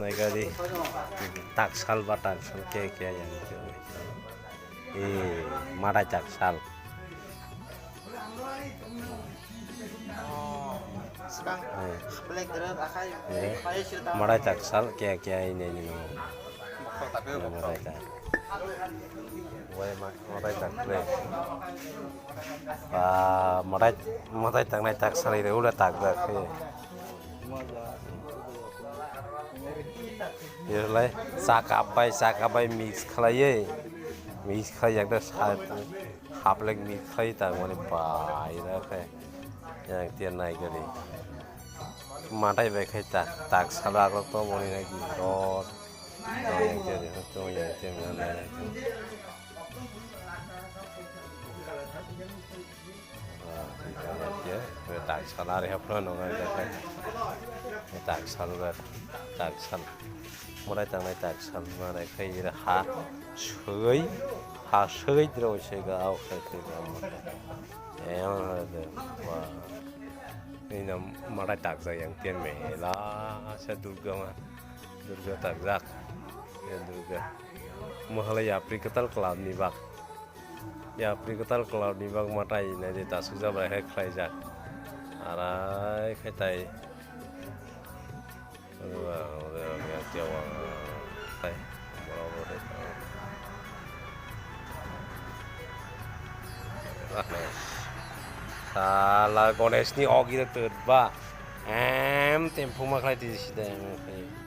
này cái đi tạc sal và tạc sal kia kia yang itu mada tạc sal mada tạc sal kia kia ini mada tạc mada tạc này và mada tạc này tạc sal itu udah tạc dah Yelah, sakabai mix kali yang dah haplek mix kali tak mana bayi dah kayak yang tian naik kali. Matai baik tak salah kalau tu mana lagi rot, yang tian itu yang tian mana lagi. Ya, tak salah rehat pun orang dah tak salah. Mulai tang này tạc sal mà này khi là hạ sới rồi sẽ gạo cái mà em được và ini là mulai tạc ra yang tiền mẹ là sẽ Durga tạc ra ya Durga mulai Apriketal cloud ni bak ya Apriketal cloud ni bak matai này thì ta sudah berhak khai ra arai khai tay Salah koneksi ogi terba em tempo maklai di sini.